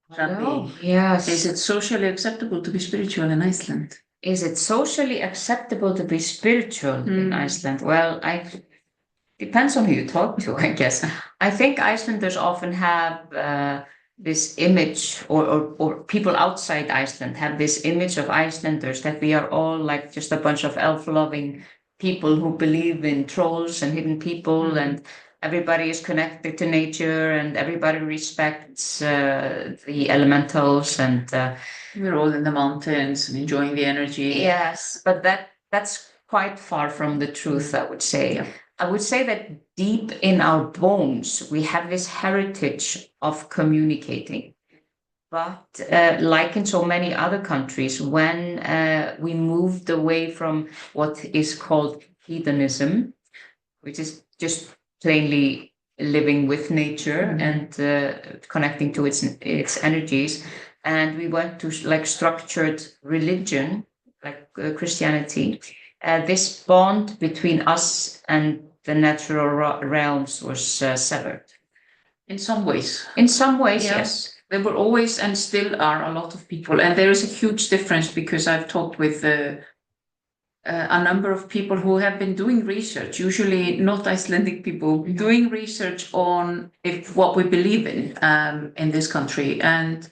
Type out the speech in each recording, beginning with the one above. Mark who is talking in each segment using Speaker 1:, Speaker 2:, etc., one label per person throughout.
Speaker 1: Hrabbý.
Speaker 2: Yes.
Speaker 1: Is it socially acceptable to be spiritual in Iceland?
Speaker 2: Is it socially acceptable to be spiritual in Iceland? Well, depends on who you talk to, I guess. I think Icelanders often have this image, or people outside Iceland have this image of Icelanders that we are all like just a bunch of elf-loving people who believe in trolls and hidden people, and everybody is connected to nature, and everybody respects the elementals, and
Speaker 1: we're all in the mountains and enjoying the energy.
Speaker 2: Yes, but that's quite far from the truth, I would say.
Speaker 1: Yeah.
Speaker 2: I would say that deep in our bones, we have this heritage of communicating. But like in so many other countries, when we moved away from what is called hedonism, which is just plainly living with nature and connecting to its energies, and we went to like structured religion, like Christianity, this bond between us and the natural realms was severed.
Speaker 1: In some ways.
Speaker 2: In some ways,
Speaker 1: Yeah.
Speaker 2: yes.
Speaker 1: There were always and still are a lot of people, and there is a huge difference, because I've talked with a number of people who have been doing research, usually not Icelandic people, doing research on what we believe in this country. And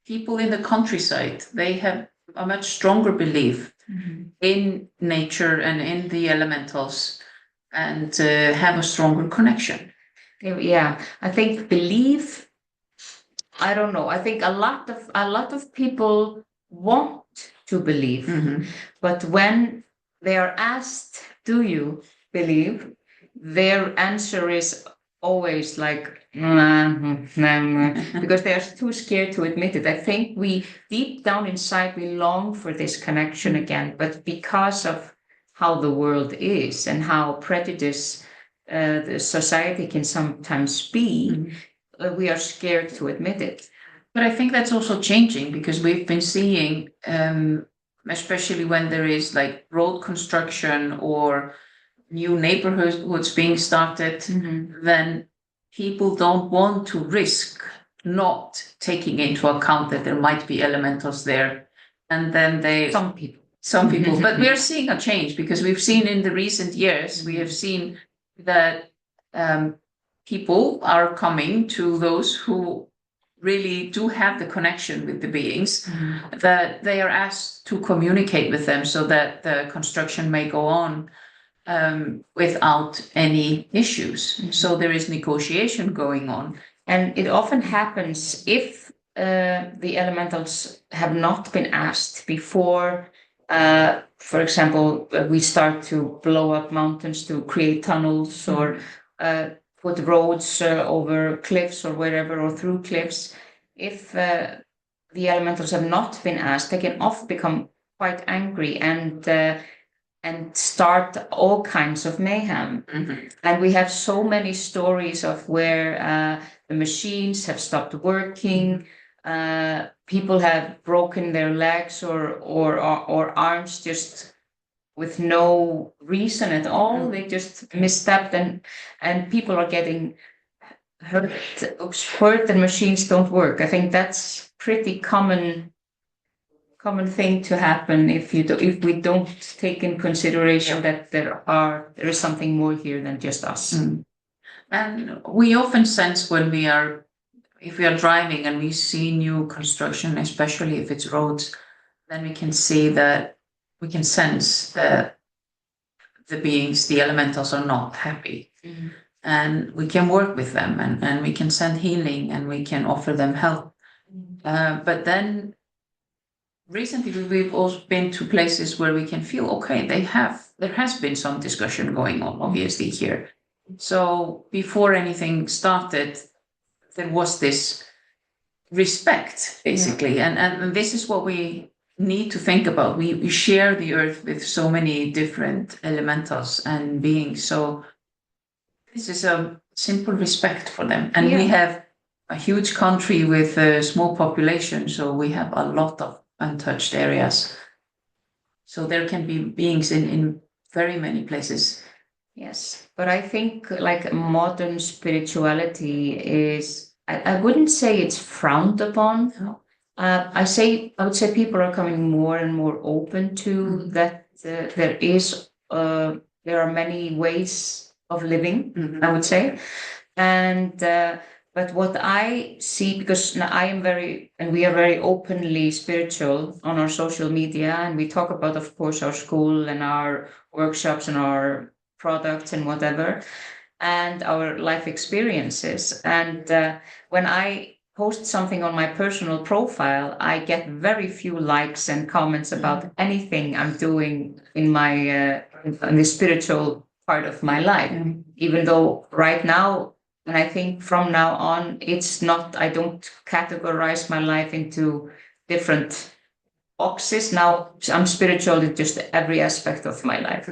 Speaker 1: people in the countryside, they have a much stronger belief in nature and in the elementals, and have a stronger connection.
Speaker 2: Yeah, I think belief, I don't know. I think a lot of people want to believe, but when they are asked, "Do you believe?" their answer is always like, because they are too scared to admit it. I think we deep down inside we long for this connection again, but because of how the world is and how prejudiced the society can sometimes be, we are scared to admit it.
Speaker 1: But I think that's also changing, because we've been seeing, especially when there is like road construction or new neighborhoods being started, then people don't want to risk not taking into account that there might be elementals there. And then some people, but we are seeing a change, because we've seen in the recent years, we have seen that people are coming to those who really do have the connection with the beings, that they are asked to communicate with them so that the construction may go on without any issues. So there is negotiation going on.
Speaker 2: And it often happens if the elementals have not been asked before. For example, we start to blow up mountains to create tunnels, or put roads over cliffs or wherever, or through cliffs. If the elementals have not been asked, they can often become quite angry and start all kinds of mayhem. And we have so many stories of where the machines have stopped working. People have broken their legs or arms just with no reason at all. They just misstepped, and people are getting hurt and machines don't work. I think that's pretty common thing to happen if we don't take in consideration that there is something more here than just us.
Speaker 1: And we often sense if we are driving and we see new construction, especially if it's roads, then we can sense that the beings, the elementals, are not happy. And we can work with them, and we can send healing, and we can offer them help. But then recently we've also been to places where we can feel, okay, there has been some discussion going on, obviously, here. So before anything started, there was this respect, basically. And this is what we need to think about. We share the earth with so many different elementals and beings. So this is a simple respect for them. And we have a huge country with a small population, so we have a lot of untouched areas. So there can be beings in very many places.
Speaker 2: Yes, but I think like modern spirituality is, I wouldn't say it's frowned upon.
Speaker 1: No.
Speaker 2: I would say people are coming more and more open to that. There are many ways of living, I would say. And but what I see, because I am we are very openly spiritual on our social media, and we talk about, of course, our school and our workshops and our products and whatever, and our life experiences. And when I post something on my personal profile, I get very few likes and comments about anything I'm doing in my in the spiritual part of my life, even though right now, and I think from now on, it's not, I don't categorize my life into different boxes. Now I'm spiritual in just every aspect of my life.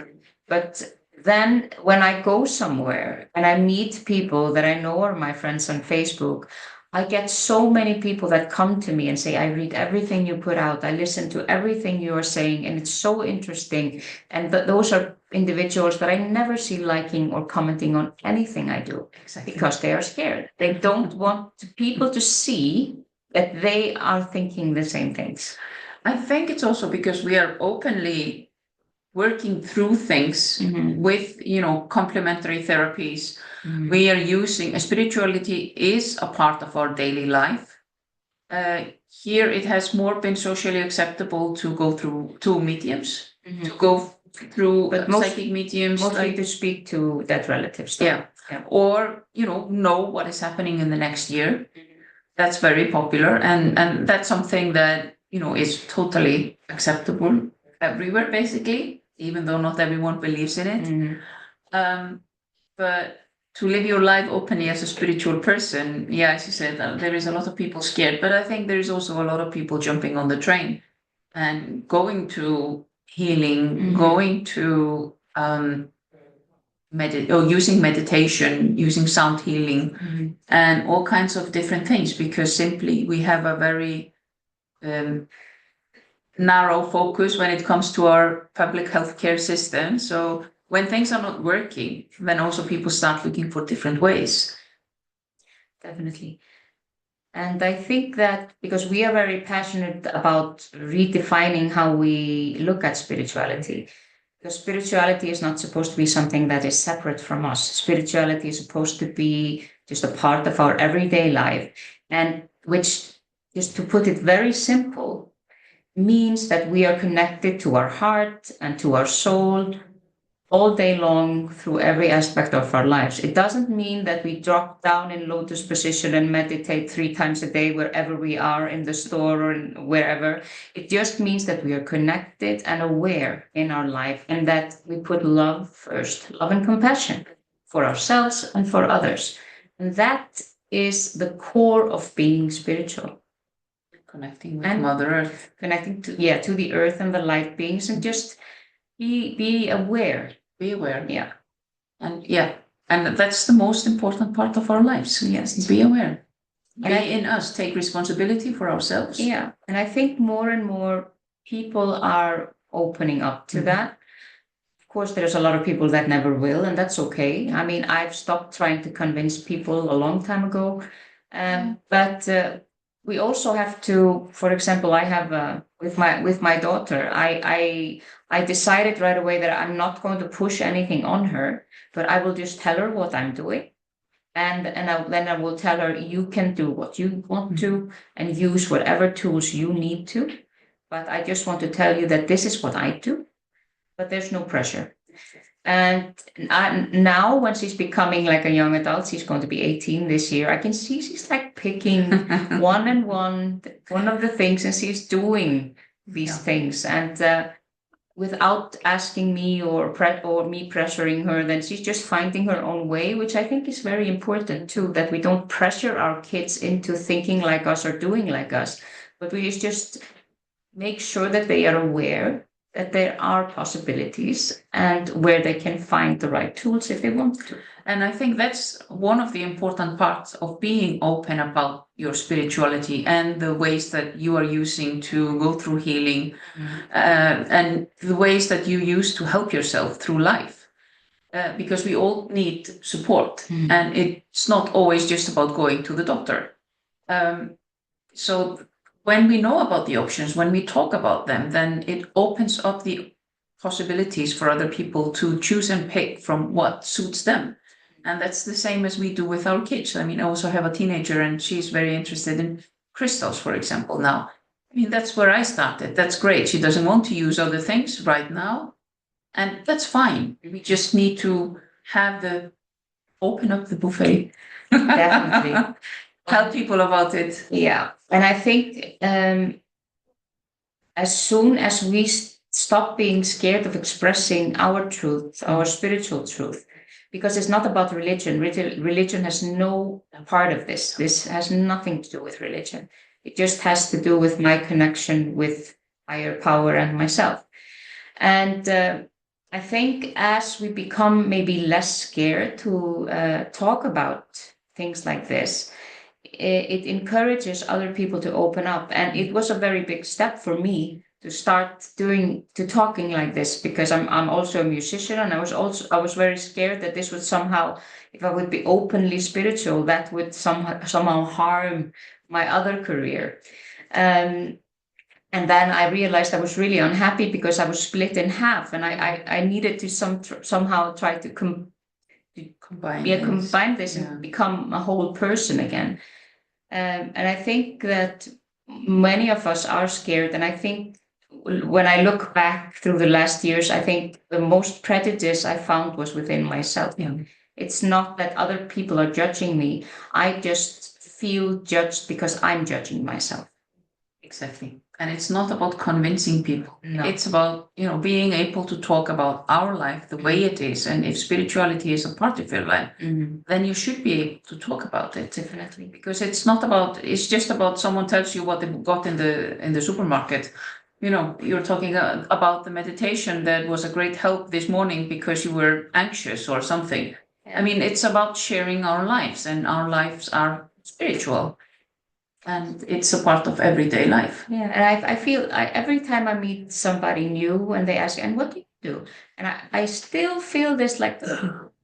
Speaker 2: But then when I go somewhere and I meet people that I know are my friends on Facebook, I get so many people that come to me and say, I read everything you put out. I listen to everything you are saying, and it's so interesting. And those are individuals that I never see liking or commenting on anything I do. Exactly. Because they are scared. They don't want people to see that they are thinking the same things.
Speaker 1: I think it's also because we are openly working through things with, complementary therapies. We are using, spirituality is a part of our daily life. Here it has more been socially acceptable to go through to mediums, to go through psychic mediums.
Speaker 2: Mostly to speak to dead relatives.
Speaker 1: Yeah. Or, know what is happening in the next year. That's very popular. And that's something that, is totally acceptable everywhere, basically, even though not everyone believes in it. But to live your life openly as a spiritual person, as you said, there is a lot of people scared, but I think there is also a lot of people jumping on the train and going to healing, going to using meditation, using sound healing, and all kinds of different things, because simply we have a very narrow focus when it comes to our public healthcare system. So when things are not working, then also people start looking for different ways.
Speaker 2: Definitely. And I think that because we are very passionate about redefining how we look at spirituality, because spirituality is not supposed to be something that is separate from us. Spirituality is supposed to be just a part of our everyday life, and which, just to put it very simple, means that we are connected to our heart and to our soul all day long through every aspect of our lives. It doesn't mean that we drop down in lotus position and meditate 3 times a day wherever we are, in the store or wherever. It just means that we are connected and aware in our life, and that we put love first, love and compassion for ourselves and for others. And that is the core of being spiritual.
Speaker 1: Connecting with Mother Earth.
Speaker 2: Connecting to the earth and the light beings, and just be aware.
Speaker 1: Be aware.
Speaker 2: Yeah.
Speaker 1: And that's the most important part of our lives.
Speaker 2: Yes.
Speaker 1: Be aware. Be in us. Take responsibility for ourselves.
Speaker 2: Yeah. And I think more and more people are opening up to that. Of course, there's a lot of people that never will, and that's okay. I mean, I've stopped trying to convince people a long time ago. But we also have to, for example, I have with my daughter, I decided right away that I'm not going to push anything on her, but I will just tell her what I'm doing. And then I will tell her, you can do what you want to and use whatever tools you need to. But I just want to tell you that this is what I do, but there's no pressure. And now when she's becoming like a young adult, she's going to be 18 this year, I can see she's like picking one of the things, and she's doing these things. And without asking me or me pressuring her, then she's just finding her own way, which I think is very important too, that we don't pressure our kids into thinking like us or doing like us, but we just make sure that they are aware that there are possibilities and where they can find the right tools if they want to.
Speaker 1: And I think that's one of the important parts of being open about your spirituality and the ways that you are using to go through healing, and the ways that you use to help yourself through life. Because we all need support, and it's not always just about going to the doctor. So when we know about the options, when we talk about them, then it opens up the possibilities for other people to choose and pick from what suits them. And that's the same as we do with our kids. I mean, I also have a teenager and she's very interested in crystals, for example, now. I mean, that's where I started. That's great. She doesn't want to use other things right now. And that's fine. We just need to open up the buffet.
Speaker 2: Definitely.
Speaker 1: Tell people about it.
Speaker 2: Yeah. And I think as soon as we stop being scared of expressing our truth, our spiritual truth, because it's not about religion. Religion has no part of this. This has nothing to do with religion. It just has to do with my connection with higher power and myself. And I think as we become maybe less scared to talk about things like this, it encourages other people to open up. And it was a very big step for me to start talking like this, because I'm also a musician, and I was very scared that this would somehow, if I would be openly spiritual, that would somehow harm my other career. And then I realized I was really unhappy because I was split in half, and I needed to somehow try to combine this and become a whole person again. And I think that many of us are scared, and I think when I look back through the last years, I think the most prejudice I found was within myself.
Speaker 1: Yeah.
Speaker 2: It's not that other people are judging me. I just feel judged because I'm judging myself.
Speaker 1: Exactly. And it's not about convincing people.
Speaker 2: No.
Speaker 1: It's about, being able to talk about our life the way it is. And if spirituality is a part of your life, then you should be able to talk about it.
Speaker 2: Definitely.
Speaker 1: Because it's just about someone tells you what they got in the supermarket. You're talking about the meditation that was a great help this morning because you were anxious or something. Yeah. I mean, it's about sharing our lives, and our lives are spiritual. And it's a part of everyday life.
Speaker 2: Yeah, and I feel every time I meet somebody new and they ask, and what do you do? And I still feel this like,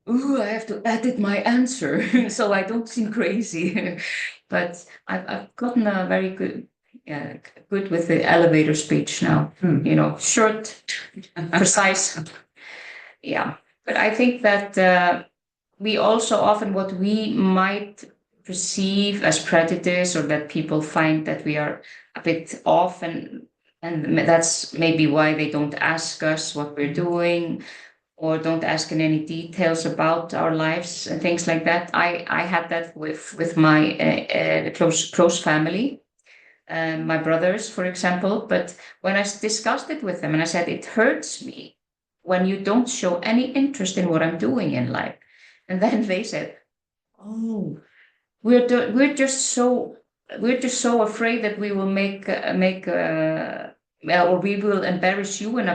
Speaker 2: ooh, I have to edit my answer so I don't seem crazy. But I've gotten a very good with the elevator speech now. Short, precise. Yeah, but I think that we also often, what we might perceive as prejudice, or that people find that we are a bit off, and that's maybe why they don't ask us what we're doing, or don't ask in any details about our lives and things like that. I had that with my close family, my brothers, for example. But when I discussed it with them, and I said, it hurts me when you don't show any interest in what I'm doing in life. And then they said, oh, we're just so afraid that we will or we will embarrass you and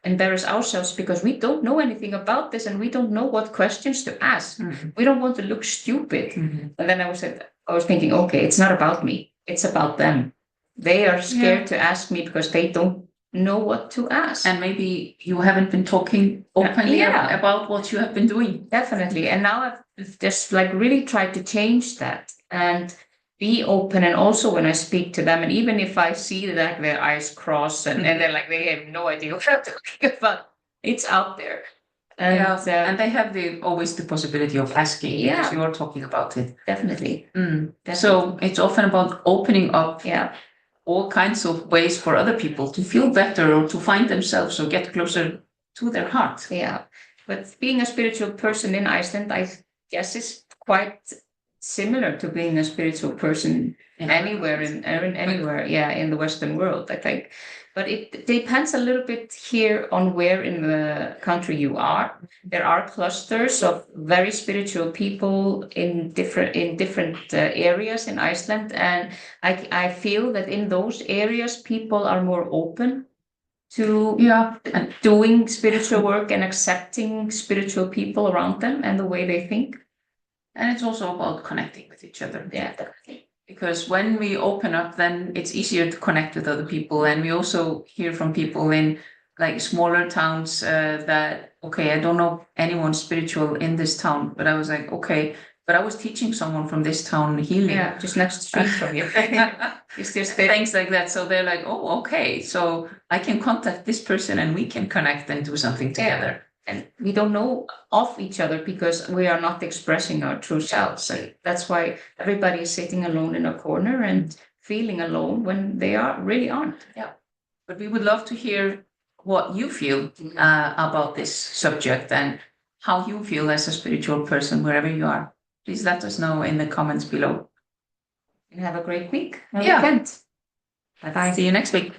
Speaker 2: embarrass ourselves, because we don't know anything about this, and we don't know what questions to ask. We don't want to look stupid. And then I was thinking, okay, it's not about me, it's about them. They are scared to ask me because they don't know what to ask.
Speaker 1: And maybe you haven't been talking openly about what you have been doing.
Speaker 2: Definitely. And now I've just really tried to change that and be open. And also when I speak to them, and even if I see that their eyes cross and they're like, they have no idea what I'm talking about, it's out there.
Speaker 1: And they have always the possibility of asking, because you are talking about it.
Speaker 2: Definitely.
Speaker 1: So it's often about opening up all kinds of ways for other people to feel better, or to find themselves, or get closer to their heart.
Speaker 2: Yeah. But being a spiritual person in Iceland, I guess, is quite similar to being a spiritual person anywhere in the Western world, I think. But it depends a little bit here on where in the country you are. There are clusters of very spiritual people in different areas in Iceland, and I feel that in those areas people are more open to
Speaker 1: And
Speaker 2: doing spiritual work and accepting spiritual people around them and the way they think.
Speaker 1: And it's also about connecting with each other.
Speaker 2: Yeah, definitely.
Speaker 1: Because when we open up, then it's easier to connect with other people. And we also hear from people in like smaller towns that, okay, I don't know anyone spiritual in this town, but I was like, okay, but I was teaching someone from this town healing.
Speaker 2: Yeah, just next street from you. It's just
Speaker 1: things like that. So they're like, oh, okay, so I can contact this person and we can connect and do something together.
Speaker 2: And we don't know of each other because we are not expressing our true selves. And that's why everybody is sitting alone in a corner and feeling alone when they really aren't.
Speaker 1: Yeah. But we would love to hear what you feel about this subject and how you feel as a spiritual person, wherever you are. Please let us know in the comments below.
Speaker 2: And have a great week.
Speaker 1: Yeah.
Speaker 2: Weekend. Bye-bye.
Speaker 1: See you next week.